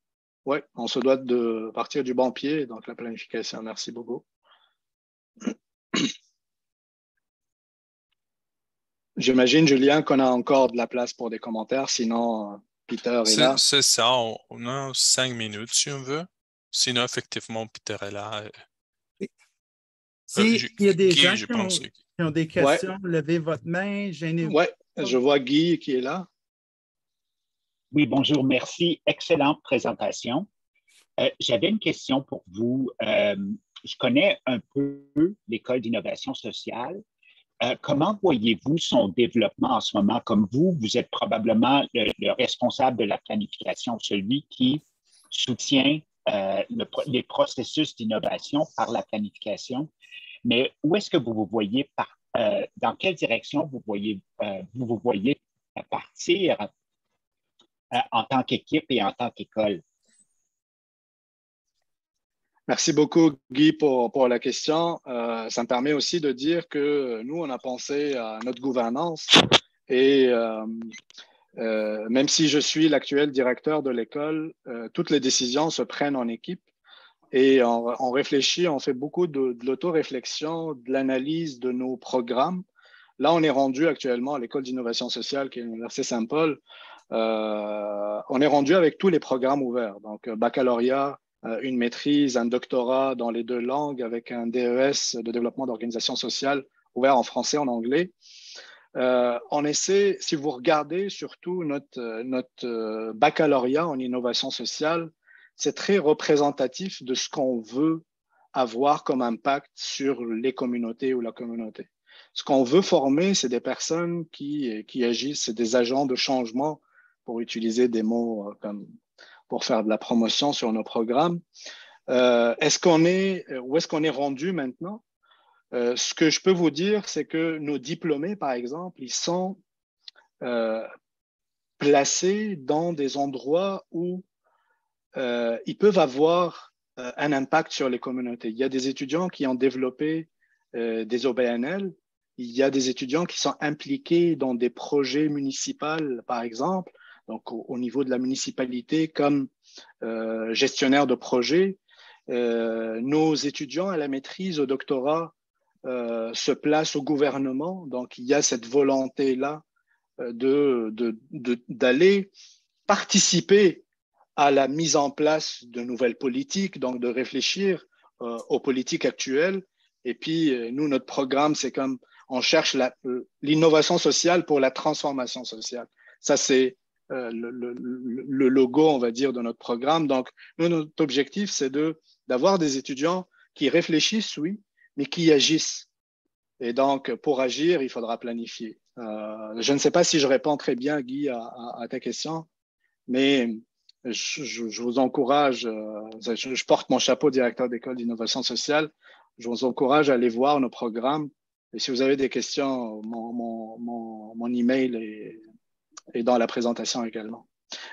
Oui, on se doit de partir du bon pied, donc la planification. Merci beaucoup. J'imagine, Julien, qu'on a encore de la place pour des commentaires, sinon Peter est là. C'est ça, on a 5 minutes si on veut. Sinon, effectivement, Peter est là. S'il y a des Guy, gens je qui pense. ont des questions, levez votre main, gênez-vous. Oui, je vois Guy qui est là. Oui, bonjour, merci. Excellente présentation. J'avais une question pour vous. Je connais un peu l'École d'innovation sociale. Comment voyez-vous son développement en ce moment? Comme vous êtes probablement le responsable de la planification, celui qui soutient les processus d'innovation par la planification. Mais où est-ce que vous vous voyez, dans quelle direction vous vous voyez partir en tant qu'équipe et en tant qu'école? Merci beaucoup, Guy, pour la question. Ça me permet aussi de dire que nous, on a pensé à notre gouvernance et même si je suis l'actuel directeur de l'école, toutes les décisions se prennent en équipe et on réfléchit, on fait beaucoup de l'auto-réflexion, de l'analyse de nos programmes. Là, on est rendu actuellement à l'École d'innovation sociale qui est l'Université Saint-Paul. On est rendu avec tous les programmes ouverts, donc baccalauréat, une maîtrise, un doctorat dans les 2 langues avec un DES de développement d'organisation sociale ouvert en français, en anglais. On essaie, si vous regardez surtout notre baccalauréat en innovation sociale, c'est très représentatif de ce qu'on veut avoir comme impact sur les communautés ou la communauté. Ce qu'on veut former, c'est des personnes qui agissent, c'est des agents de changement, pour utiliser des mots comme pour faire de la promotion sur nos programmes. Où est-ce qu'on est rendu maintenant? Ce que je peux vous dire, c'est que nos diplômés, par exemple, ils sont placés dans des endroits où ils peuvent avoir un impact sur les communautés. Il y a des étudiants qui ont développé des OBNL. Il y a des étudiants qui sont impliqués dans des projets municipaux, par exemple, donc au niveau de la municipalité comme gestionnaire de projets. Nos étudiants à la maîtrise, au doctorat, se placent au gouvernement. Donc, il y a cette volonté-là d'aller participer à la mise en place de nouvelles politiques, donc de réfléchir aux politiques actuelles. Et puis, nous, notre programme, c'est comme on cherche l'innovation sociale pour la transformation sociale. Ça, c'est le logo, on va dire, de notre programme. Donc, nous, notre objectif, c'est d'avoir des étudiants qui réfléchissent, oui, mais qui agissent. Et donc, pour agir, il faudra planifier. Je ne sais pas si je réponds très bien, Guy, à ta question, mais je vous encourage, je porte mon chapeau directeur d'école d'innovation sociale, je vous encourage à aller voir nos programmes. Et si vous avez des questions, mon email est dans la présentation également.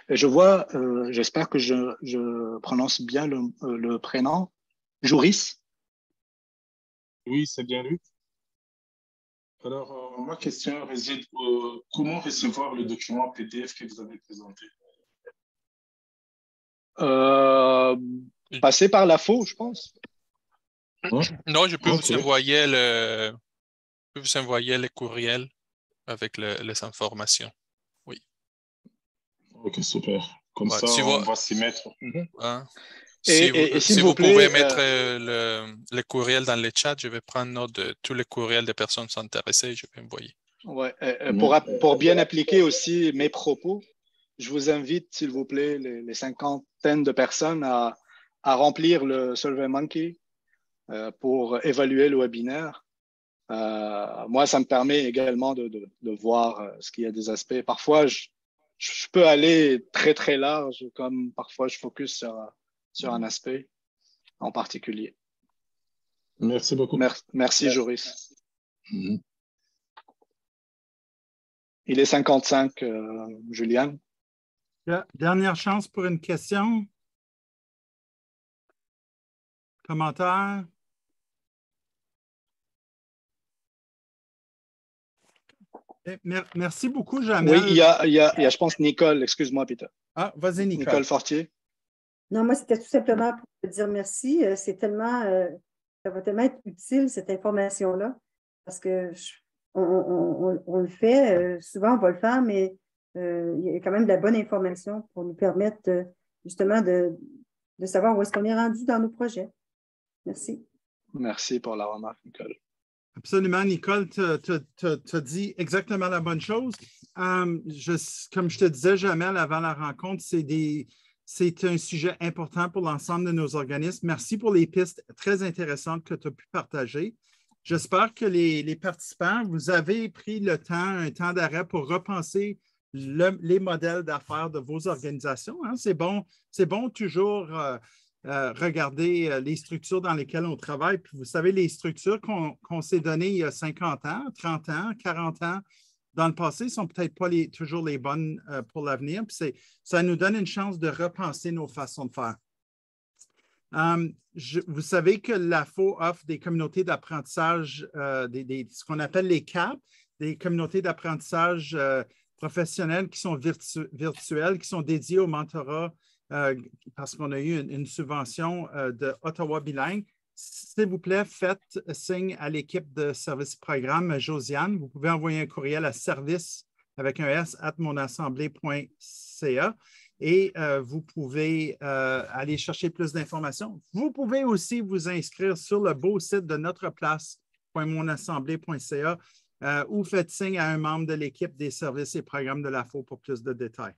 Et je vois, j'espère que je prononce bien le prénom, Jouris. Oui, c'est bien lui. Alors, ma question réside comment recevoir le document PDF que vous avez présenté? Passer par la FO, je pense. Non, je peux Ok. vous envoyer le courriel avec les informations. Oui. Ok, super. Comme Ouais, ça, si on vous- va s'y mettre. Hein? Si vous pouvez mettre le courriel dans le chat, je vais prendre note de tous les courriels des personnes intéressées et je vais envoyer. Ouais, pour bien appliquer aussi mes propos, je vous invite, s'il vous plaît, les cinquantaines de personnes à remplir le SurveyMonkey pour évaluer le webinaire. Moi, ça me permet également de voir ce qu'il y a des aspects. Parfois, je peux aller très, très large, comme parfois je focus sur un aspect en particulier. Merci beaucoup. Merci, Joris. Il est 55, Juliane. Dernière chance pour une question. Commentaire. Merci beaucoup, Jamel. Oui, il y a, je pense, Nicole. Excuse-moi, Peter. Ah, vas-y, Nicole. Nicole Fortier. Non, moi, c'était tout simplement pour te dire merci. C'est tellement, ça va tellement être utile, cette information-là, parce que on le fait, souvent on va le faire, mais il y a quand même de la bonne information pour nous permettre justement de savoir où est-ce qu'on est rendu dans nos projets. Merci. Merci pour la remarque, Nicole. Absolument, Nicole, tu as dit exactement la bonne chose. Comme je te disais, Jamel, avant la rencontre, c'est un sujet important pour l'ensemble de nos organismes. Merci pour les pistes très intéressantes que tu as pu partager. J'espère que les participants, vous avez pris un temps d'arrêt pour repenser les modèles d'affaires de vos organisations. Hein? C'est bon toujours regarder les structures dans lesquelles on travaille. Puis vous savez, les structures qu'on s'est données il y a 50 ans, 30 ans, 40 ans, dans le passé, ne sont peut-être pas toujours les bonnes pour l'avenir. Puis ça nous donne une chance de repenser nos façons de faire. Vous savez que l'AFO offre des communautés d'apprentissage, ce qu'on appelle les CAP, des communautés d'apprentissage professionnelles qui sont virtuelles, qui sont dédiées au mentorat parce qu'on a eu une subvention de Ottawa Bilingue. S'il vous plaît, faites signe à l'équipe de service programme, Josiane. Vous pouvez envoyer un courriel à service avec un S @monassemblée.ca et vous pouvez aller chercher plus d'informations. Vous pouvez aussi vous inscrire sur le beau site de notre place.monassemblée.ca ou faites signe à un membre de l'équipe des services et programmes de l'AFO pour plus de détails.